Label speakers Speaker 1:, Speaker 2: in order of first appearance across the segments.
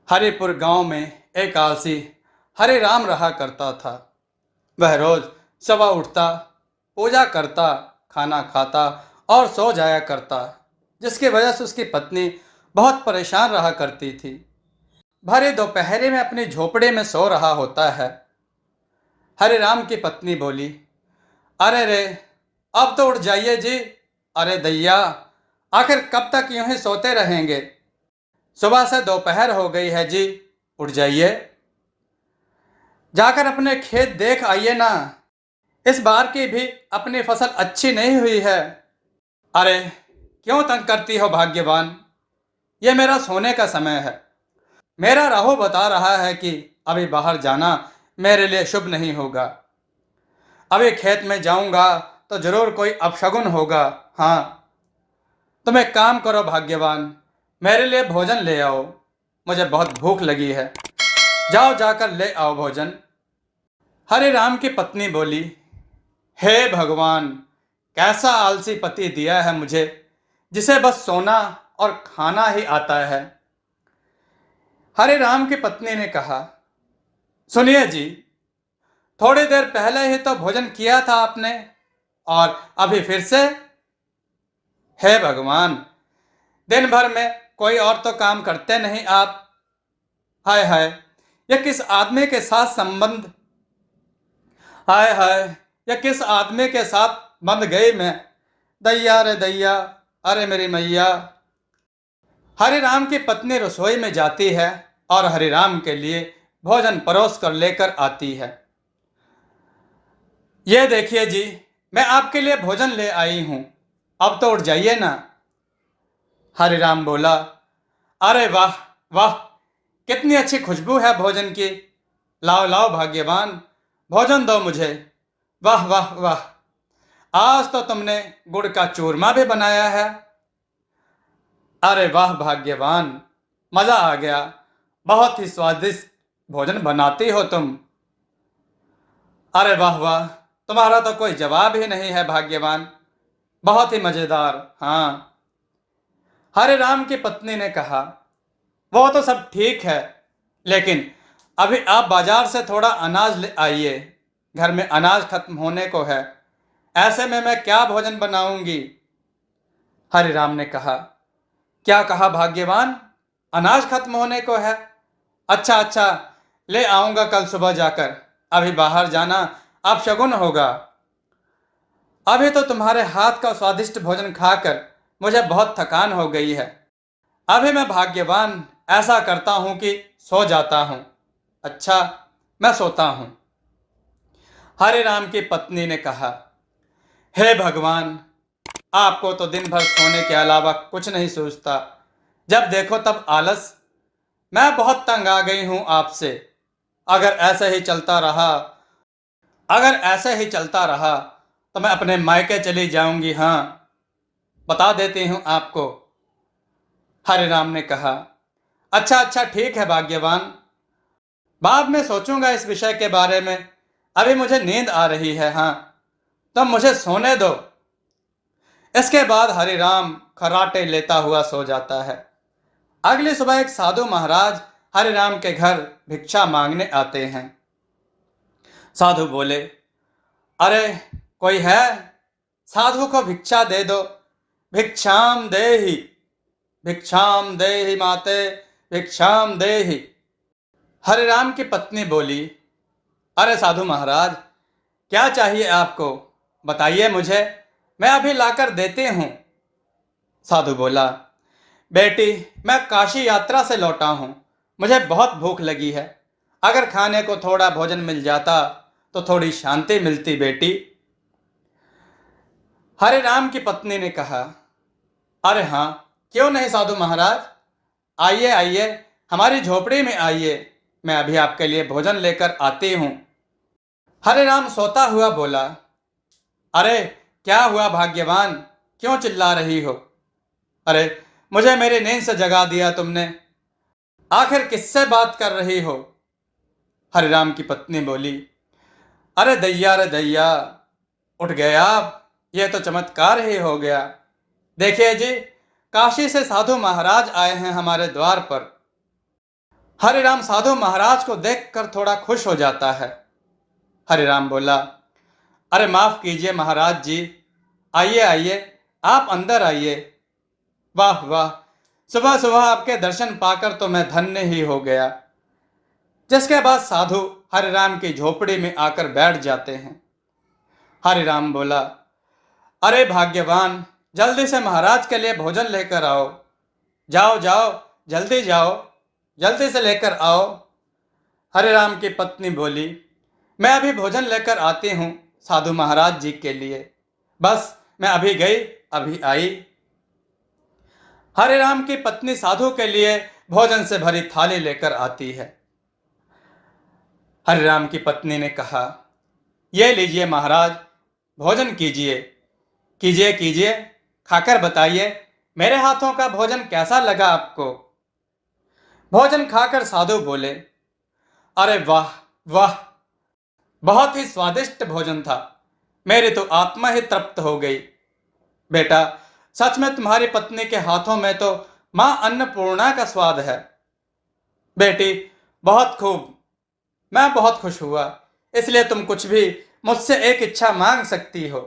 Speaker 1: हरिपुर गांव में एक आलसी हरे राम रहा करता था। वह रोज सुबह उठता, पूजा करता, खाना खाता और सो जाया करता, जिसकी वजह से उसकी पत्नी बहुत परेशान रहा करती थी। भरे दोपहरे में अपनी झोपड़े में सो रहा होता है। हरे राम की पत्नी बोली, अरे रे, अब तो उठ जाइए जी। अरे दैया, आखिर कब तक यूं ही सोते रहेंगे? सुबह से दोपहर हो गई है जी, उठ जाइए। जाकर अपने खेत देख आइए ना, इस बार की भी अपनी फसल अच्छी नहीं हुई है। अरे क्यों तंग करती हो भाग्यवान, ये मेरा सोने का समय है। मेरा राहु बता रहा है कि अभी बाहर जाना मेरे लिए शुभ नहीं होगा। अभी खेत में जाऊंगा तो जरूर कोई अपशगुन होगा। हाँ, तुम एक काम करो भाग्यवान, मेरे लिए भोजन ले आओ। मुझे बहुत भूख लगी है, जाओ जाकर ले आओ भोजन। हरे राम की पत्नी बोली, हे भगवान, कैसा आलसी पति दिया है मुझे, जिसे बस सोना और खाना ही आता है। हरे राम की पत्नी ने कहा, सुनिए जी, थोड़ी देर पहले ही तो भोजन किया था आपने, और अभी फिर से? हे भगवान, दिन भर में कोई और तो काम करते नहीं आप। हाय हाय, यह किस आदमी के साथ संबंध, हाय हाय, यह किस आदमी के साथ बंध गई मैं। दैया रे दैया, अरे मेरी मैया। हरे राम की पत्नी रसोई में जाती है और हरे राम के लिए भोजन परोस कर लेकर आती है। ये देखिए जी, मैं आपके लिए भोजन ले आई हूं, अब तो उठ जाइए ना। हरे राम बोला, अरे वाह वाह, कितनी अच्छी खुशबू है भोजन की। लाओ लाओ भाग्यवान, भोजन दो मुझे। वाह वाह वाह, आज तो तुमने गुड़ का चूरमा भी बनाया है। अरे वाह भाग्यवान, मजा आ गया, बहुत ही स्वादिष्ट भोजन बनाती हो तुम। अरे वाह वाह, तुम्हारा तो कोई जवाब ही नहीं है भाग्यवान, बहुत ही मजेदार। हाँ, हरे राम की पत्नी ने कहा, वो तो सब ठीक है, लेकिन अभी आप बाजार से थोड़ा अनाज ले आइए, घर में अनाज खत्म होने को है। ऐसे में मैं क्या भोजन बनाऊंगी? हरे राम ने कहा, क्या कहा भाग्यवान, अनाज खत्म होने को है? अच्छा अच्छा, ले आऊंगा कल सुबह जाकर, अभी बाहर जाना अपशगुन होगा। अभी तो तुम्हारे हाथ का स्वादिष्ट भोजन खाकर मुझे बहुत थकान हो गई है। अभी मैं भाग्यवान ऐसा करता हूं कि सो जाता हूं। अच्छा, मैं सोता हूं। हरे राम की पत्नी ने कहा, हे भगवान, आपको तो दिन भर सोने के अलावा कुछ नहीं सूझता, जब देखो तब आलस। मैं बहुत तंग आ गई हूं आपसे। अगर ऐसे ही चलता रहा अगर ऐसे ही चलता रहा तो मैं अपने मायके चली जाऊंगी। हाँ, बता देती हूं आपको। हरे राम ने कहा, अच्छा अच्छा ठीक है भाग्यवान, बाद में सोचूंगा इस विषय के बारे में, अभी मुझे नींद आ रही है। हाँ, तुम मुझे सोने दो। इसके बाद हरे राम खर्राटे लेता हुआ सो जाता है। अगली सुबह एक साधु महाराज हरे राम के घर भिक्षा मांगने आते हैं। साधु बोले, अरे कोई है, साधु को भिक्षा दे दो। भिक्षाम देहि, भिक्षाम देहि माते, भिक्षाम देहि। हरे राम की पत्नी बोली, अरे साधु महाराज, क्या चाहिए आपको, बताइए मुझे, मैं अभी लाकर देती हूँ। साधु बोला, बेटी, मैं काशी यात्रा से लौटा हूँ, मुझे बहुत भूख लगी है। अगर खाने को थोड़ा भोजन मिल जाता तो थोड़ी शांति मिलती बेटी। हरे राम की पत्नी ने कहा, अरे हाँ, क्यों नहीं साधु महाराज, आइए आइए, हमारी झोपड़ी में आइए, मैं अभी आपके लिए भोजन लेकर आती हूँ। हरे राम सोता हुआ बोला, अरे क्या हुआ भाग्यवान, क्यों चिल्ला रही हो? अरे मुझे मेरी नींद से जगा दिया तुमने, आखिर किससे बात कर रही हो? हरे राम की पत्नी बोली, अरे दैया रे दैया, उठ गए आप, यह तो चमत्कार ही हो गया। देखिए जी, काशी से साधु महाराज आए हैं हमारे द्वार पर। हरे राम साधु महाराज को देखकर थोड़ा खुश हो जाता है। हरे राम बोला, अरे माफ कीजिए महाराज जी, आइए आइए, आप अंदर आइए। वाह वाह, सुबह सुबह आपके दर्शन पाकर तो मैं धन्य ही हो गया। जिसके बाद साधु हरे राम की झोपड़ी में आकर बैठ जाते हैं। हरे राम बोला, अरे भाग्यवान, जल्दी से महाराज के लिए भोजन लेकर आओ। जाओ जाओ, जल्दी जाओ, जल्दी से लेकर आओ। हरे राम की पत्नी बोली, मैं अभी भोजन लेकर आती हूँ साधु महाराज जी के लिए। बस मैं अभी गई, अभी आई। हरे राम की पत्नी साधु के लिए भोजन से भरी थाली लेकर आती है। हरे राम की पत्नी ने कहा, ये लीजिए महाराज, भोजन कीजिए, कीजिए कीजिए, खाकर बताइए मेरे हाथों का भोजन कैसा लगा आपको। भोजन खाकर साधु बोले, अरे वाह वाह, बहुत ही स्वादिष्ट भोजन था, मेरी तो आत्मा ही तृप्त हो गई। बेटा, सच में तुम्हारी पत्नी के हाथों में तो मां अन्नपूर्णा का स्वाद है। बेटी, बहुत खूब, मैं बहुत खुश हुआ, इसलिए तुम कुछ भी मुझसे एक इच्छा मांग सकती हो।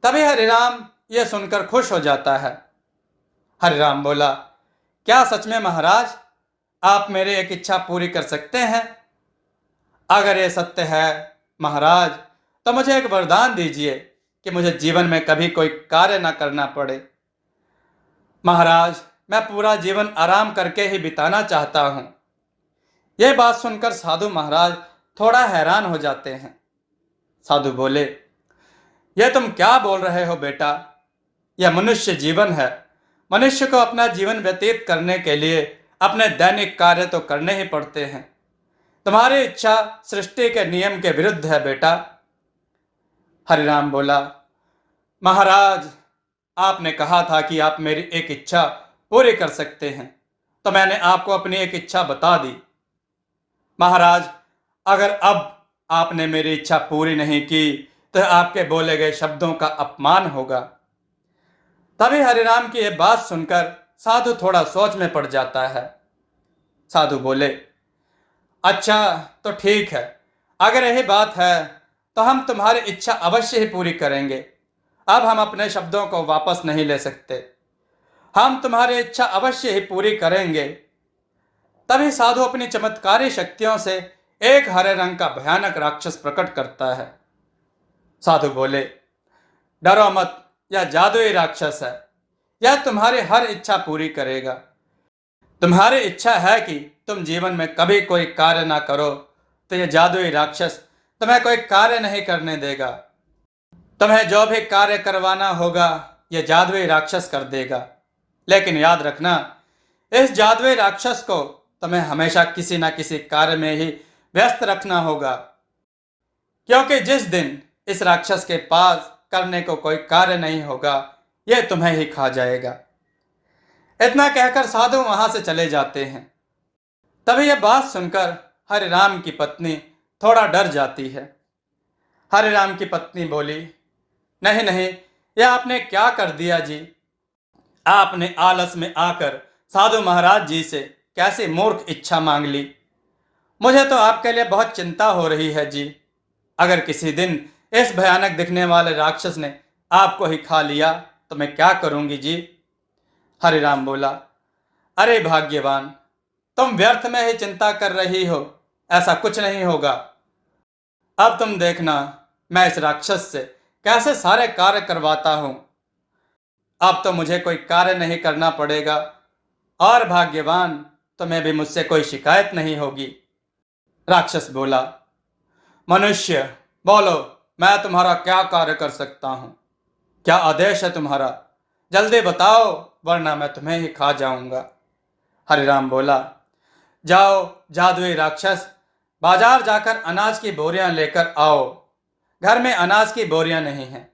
Speaker 1: तभी हरिराम यह सुनकर खुश हो जाता है। हरिराम बोला, क्या सच में महाराज आप मेरी एक इच्छा पूरी कर सकते हैं? अगर ये सत्य है महाराज, तो मुझे एक वरदान दीजिए कि मुझे जीवन में कभी कोई कार्य न करना पड़े। महाराज, मैं पूरा जीवन आराम करके ही बिताना चाहता हूं। यह बात सुनकर साधु महाराज थोड़ा हैरान हो जाते हैं। साधु बोले, यह तुम क्या बोल रहे हो बेटा? यह मनुष्य जीवन है। मनुष्य को अपना जीवन व्यतीत करने के लिए अपने दैनिक कार्य तो करने ही पड़ते हैं। तुम्हारी इच्छा सृष्टि के नियम के विरुद्ध है बेटा। हरिराम बोला, महाराज, आपने कहा था कि आप मेरी एक इच्छा पूरी कर सकते हैं, तो मैंने आपको अपनी एक इच्छा बता दी। महाराज, अगर अब आपने मेरी इच्छा पूरी नहीं की तो आपके बोले गए शब्दों का अपमान होगा। तभी हरिराम की यह बात सुनकर साधु थोड़ा सोच में पड़ जाता है। साधु बोले, अच्छा तो ठीक है, अगर यही बात है तो हम तुम्हारी इच्छा अवश्य ही पूरी करेंगे। अब हम अपने शब्दों को वापस नहीं ले सकते, हम तुम्हारी इच्छा अवश्य ही पूरी करेंगे। तभी साधु अपनी चमत्कारी शक्तियों से एक हरे रंग का भयानक राक्षस प्रकट करता है। साधु बोले, डरो मत, यह जादुई राक्षस है, यह तुम्हारी हर इच्छा पूरी करेगा। तुम्हारी इच्छा है कि तुम जीवन में कभी कोई कार्य ना करो, तो यह जादुई राक्षस तुम्हें कोई कार्य नहीं करने देगा। तुम्हें जो भी कार्य करवाना होगा यह जादुई राक्षस कर देगा। लेकिन याद रखना, इस जादुई राक्षस को तुम्हें हमेशा किसी न किसी कार्य में ही व्यस्त रखना होगा, क्योंकि जिस दिन इस राक्षस के पास करने को कोई कार्य नहीं होगा, यह तुम्हें ही खा जाएगा। इतना कहकर साधु वहां से चले जाते हैं। तभी यह बात सुनकर हरिराम की पत्नी थोड़ा डर जाती है। हरिराम की पत्नी बोली, नहीं नहीं, यह आपने क्या कर दिया जी? आपने आलस में आकर साधु महाराज जी से कैसी मूर्ख इच्छा मांग ली। मुझे तो आपके लिए बहुत चिंता हो रही है जी। अगर किसी दिन इस भयानक दिखने वाले राक्षस ने आपको ही खा लिया तो मैं क्या करूंगी जी? हरिराम बोला, अरे भाग्यवान, तुम व्यर्थ में ही चिंता कर रही हो, ऐसा कुछ नहीं होगा। अब तुम देखना, मैं इस राक्षस से कैसे सारे कार्य करवाता हूं। अब तो मुझे कोई कार्य नहीं करना पड़ेगा, और भाग्यवान, तुम्हें भी मुझसे कोई शिकायत नहीं होगी। राक्षस बोला, मनुष्य बोलो, मैं तुम्हारा क्या कार्य कर सकता हूं? क्या आदेश है तुम्हारा? जल्दी बताओ, वरना मैं तुम्हें ही खा जाऊंगा। हरिराम बोला, जाओ जादुई राक्षस, बाजार जाकर अनाज की बोरियां लेकर आओ। घर में अनाज की बोरियां नहीं हैं।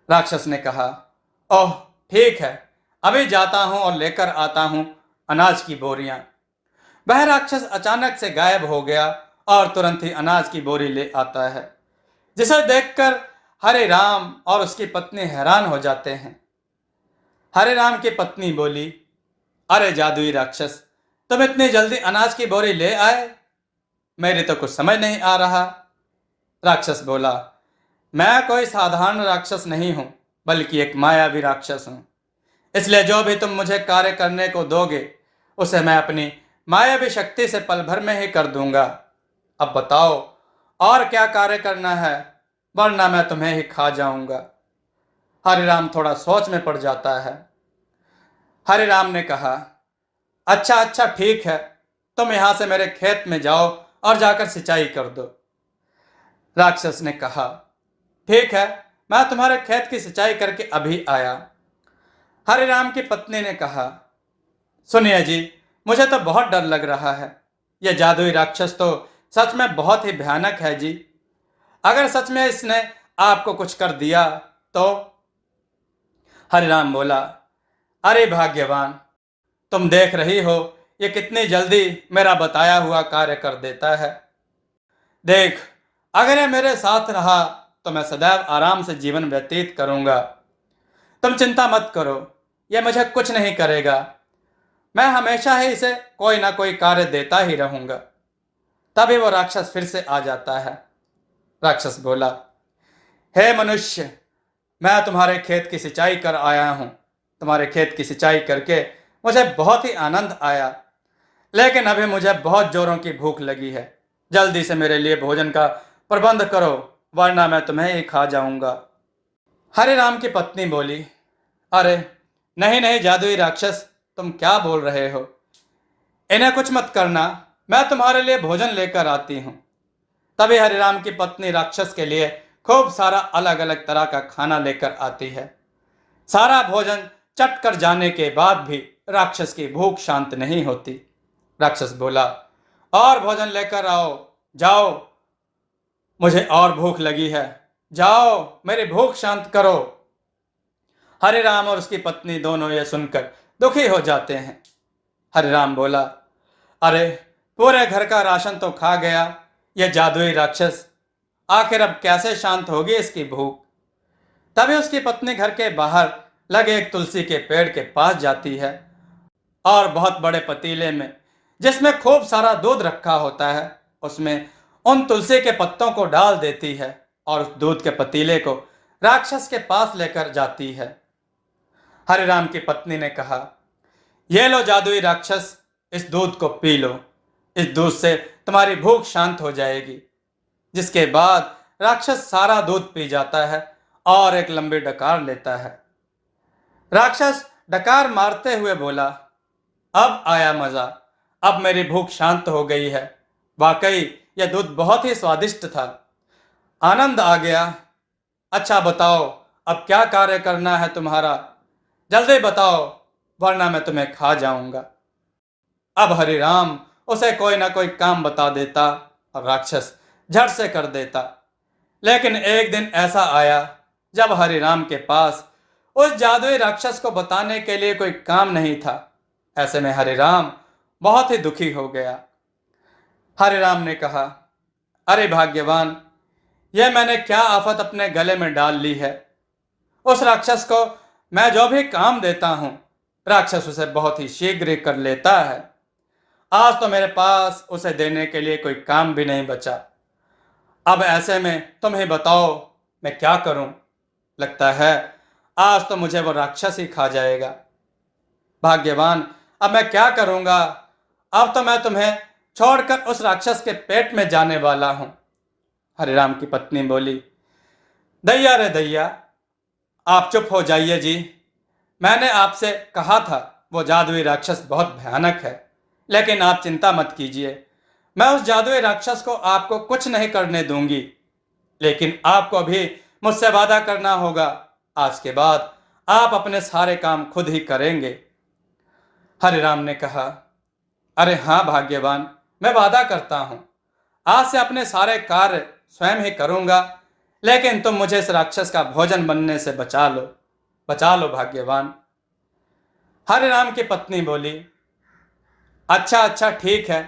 Speaker 1: राक्षस ने कहा, ओह ठीक है, अभी जाता हूं और लेकर आता हूं अनाज की बोरियां। वह राक्षस अचानक से गायब हो गया और तुरंत ही अनाज की बोरी ले आता है, जिसे देखकर हरे राम और उसकी पत्नी हैरान हो जाते हैं। हरे राम की पत्नी बोली, अरे जादुई राक्षस, तुम इतनी जल्दी अनाज की बोरी ले आए? मेरी तो कुछ समझ नहीं आ रहा। राक्षस बोला, मैं कोई साधारण राक्षस नहीं हूं, बल्कि एक मायावी राक्षस हूं। इसलिए जो भी तुम मुझे कार्य करने को दोगे, उसे मैं अपनी मायावी शक्ति से पल भर में ही कर दूंगा। अब बताओ, और क्या कार्य करना है, वरना मैं तुम्हें ही खा जाऊंगा। हरिराम थोड़ा सोच में पड़ जाता है। हरिराम ने कहा, अच्छा अच्छा ठीक है, तुम यहां से मेरे खेत में जाओ और जाकर सिंचाई कर दो। राक्षस ने कहा, ठीक है, मैं तुम्हारे खेत की सिंचाई करके अभी आया। हरिराम की पत्नी ने कहा, सुनिए जी, मुझे तो बहुत डर लग रहा है। यह जादुई राक्षस तो सच में बहुत ही भयानक है जी। अगर सच में इसने आपको कुछ कर दिया तो? हरिराम बोला, अरे भाग्यवान, तुम देख रही हो ये कितनी जल्दी मेरा बताया हुआ कार्य कर देता है। देख, अगर ये मेरे साथ रहा तो मैं सदैव आराम से जीवन व्यतीत करूंगा। तुम चिंता मत करो, ये मुझे कुछ नहीं करेगा। मैं हमेशा ही इसे कोई ना कोई कार्य देता ही रहूंगा। तभी वो राक्षस फिर से आ जाता है। राक्षस बोला, हे मनुष्य, मैं तुम्हारे खेत की सिंचाई कर आया हूं। तुम्हारे खेत की सिंचाई करके मुझे बहुत ही आनंद आया, लेकिन अभी मुझे बहुत जोरों की भूख लगी है। जल्दी से मेरे लिए भोजन का प्रबंध करो, वरना मैं तुम्हें ही खा जाऊंगा। हरिराम की पत्नी बोली, अरे नहीं नहीं जादुई राक्षस, तुम क्या बोल रहे हो? इन्हें कुछ मत करना, मैं तुम्हारे लिए भोजन लेकर आती हूँ। तभी हरिराम की पत्नी राक्षस के लिए खूब सारा अलग अलग तरह का खाना लेकर आती है। सारा भोजन चट कर जाने के बाद भी राक्षस की भूख शांत नहीं होती। राक्षस बोला, और भोजन लेकर आओ, जाओ, मुझे और भूख लगी है, जाओ मेरी भूख शांत करो। हरिराम और उसकी पत्नी दोनों ये सुनकर दुखी हो जाते हैं। हरिराम बोला, अरे पूरे घर का राशन तो खा गया यह जादुई राक्षस, आखिर अब कैसे शांत होगी इसकी भूख। तभी उसकी पत्नी घर के बाहर लगे एक तुलसी के पेड़ के पास जाती है और बहुत बड़े पतीले में, जिसमें खूब सारा दूध रखा होता है, उसमें उन तुलसी के पत्तों को डाल देती है और उस दूध के पतीले को राक्षस के पास लेकर जाती है। हरिराम की पत्नी ने कहा, ये लो जादुई राक्षस, इस दूध को पी लो। इस दूध से तुम्हारी भूख शांत हो जाएगी। जिसके बाद राक्षस सारा दूध पी जाता है और एक लंबी डकार लेता है। राक्षस डकार मारते हुए बोला, अब आया मजा, अब मेरी भूख शांत हो गई है। वाकई यह दूध बहुत ही स्वादिष्ट था, आनंद आ गया। अच्छा बताओ, अब क्या कार्य करना है तुम्हारा? जल्दी बताओ, वरना मैं तुम्हें खा जाऊंगा। अब हरिराम उसे कोई ना कोई काम बता देता और राक्षस झट से कर देता। लेकिन एक दिन ऐसा आया जब हरिराम के पास उस जादुई राक्षस को बताने के लिए कोई काम नहीं था। ऐसे में हरिराम बहुत ही दुखी हो गया। हरिराम ने कहा, अरे भाग्यवान, यह मैंने क्या आफत अपने गले में डाल ली है। उस राक्षस को मैं जो भी काम देता हूं, राक्षस उसे बहुत ही शीघ्र कर लेता है। आज तो मेरे पास उसे देने के लिए कोई काम भी नहीं बचा। अब ऐसे में तुम ही बताओ मैं क्या करूं? लगता है आज तो मुझे वो राक्षस ही खा जाएगा। भाग्यवान, अब मैं क्या करूंगा? अब तो मैं तुम्हें छोड़कर उस राक्षस के पेट में जाने वाला हूं। हरिराम की पत्नी बोली, दैया रे दैया, आप चुप हो जाइए जी। मैंने आपसे कहा था वो जादुई राक्षस बहुत भयानक है, लेकिन आप चिंता मत कीजिए, मैं उस जादुई राक्षस को आपको कुछ नहीं करने दूंगी। लेकिन आपको भी मुझसे वादा करना होगा, आज के बाद आप अपने सारे काम खुद ही करेंगे। हरिराम ने कहा, अरे हाँ भाग्यवान, मैं वादा करता हूं, आज से अपने सारे कार्य स्वयं ही करूंगा, लेकिन तुम मुझे इस राक्षस का भोजन बनने से बचा लो भाग्यवान। हरिराम की पत्नी बोली, अच्छा अच्छा ठीक है,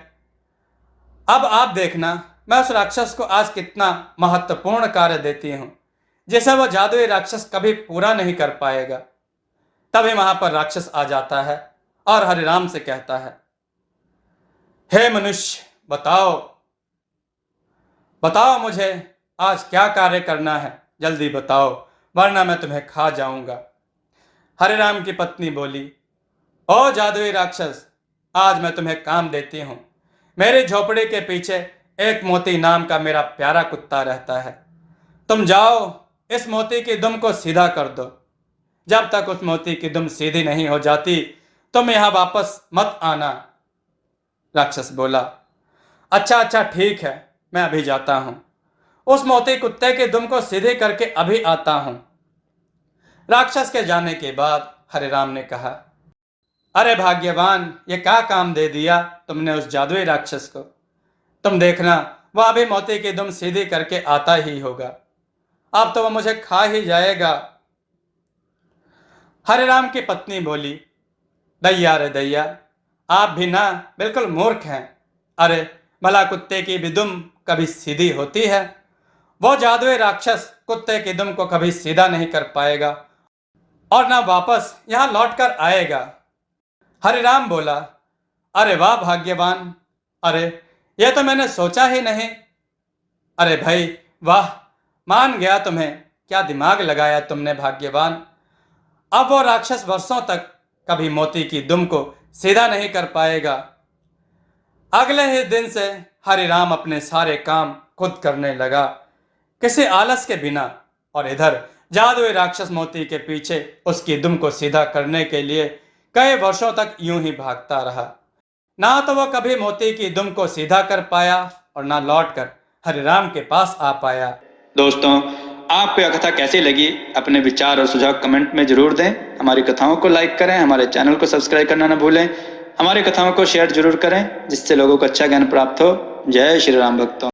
Speaker 1: अब आप देखना मैं उस राक्षस को आज कितना महत्वपूर्ण कार्य देती हूं, जिसे वो जादुई राक्षस कभी पूरा नहीं कर पाएगा। तभी वहां पर राक्षस आ जाता है और हरिराम से कहता है, हे मनुष्य, बताओ बताओ मुझे आज क्या कार्य करना है, जल्दी बताओ, वरना मैं तुम्हें खा जाऊंगा। हरे राम की पत्नी बोली, ओ जादुई राक्षस, आज मैं तुम्हें काम देती हूँ। मेरी झोपड़ी के पीछे एक मोती नाम का मेरा प्यारा कुत्ता रहता है। तुम जाओ, इस मोती की दुम को सीधा कर दो। जब तक उस मोती की दुम सीधी नहीं हो जाती तुम यहां वापस मत आना। राक्षस बोला, अच्छा अच्छा ठीक है, मैं अभी जाता हूं। उस मोती कुत्ते की दुम को सीधे करके अभी आता हूं। राक्षस के जाने के बाद हरे राम ने कहा, अरे भाग्यवान, ये क्या काम दे दिया तुमने उस जादुई राक्षस को। तुम देखना, वह अभी मोती की दुम सीधी करके आता ही होगा। अब तो वह मुझे खा ही जाएगा। हरे राम की पत्नी बोली, दैया रे दैया, आप भी ना बिल्कुल मूर्ख हैं। अरे भला कुत्ते की भी दुम कभी सीधी होती है? वो जादुई राक्षस कुत्ते की दुम को कभी सीधा नहीं कर पाएगा और ना वापस यहां लौट कर आएगा। हरे राम बोला, अरे वाह भाग्यवान, अरे यह तो मैंने सोचा ही नहीं। अरे भाई वाह, मान गया तुम्हें, क्या दिमाग लगाया तुमने भाग्यवान। अब वो राक्षस वर्षों तक कभी मोती की दुम को सीधा नहीं कर पाएगा। अगले ही दिन से हरि राम अपने सारे काम खुद करने लगा, किसी आलस के बिना। और इधर जादुई राक्षस मोती के पीछे उसकी दुम को सीधा करने के लिए कई वर्षों तक यूं ही भागता रहा। ना तो वह कभी मोती की दुम को सीधा कर पाया और ना लौटकर हरि राम के पास आ पाया। दोस्तों, आपको यह कथा कैसी लगी? अपने विचार और सुझाव कमेंट में जरूर दें। हमारी कथाओं को लाइक करें, हमारे चैनल को सब्सक्राइब करना न भूलें। हमारी कथाओं को शेयर जरूर करें, जिससे लोगों को अच्छा ज्ञान प्राप्त हो। जय श्री राम भक्तों।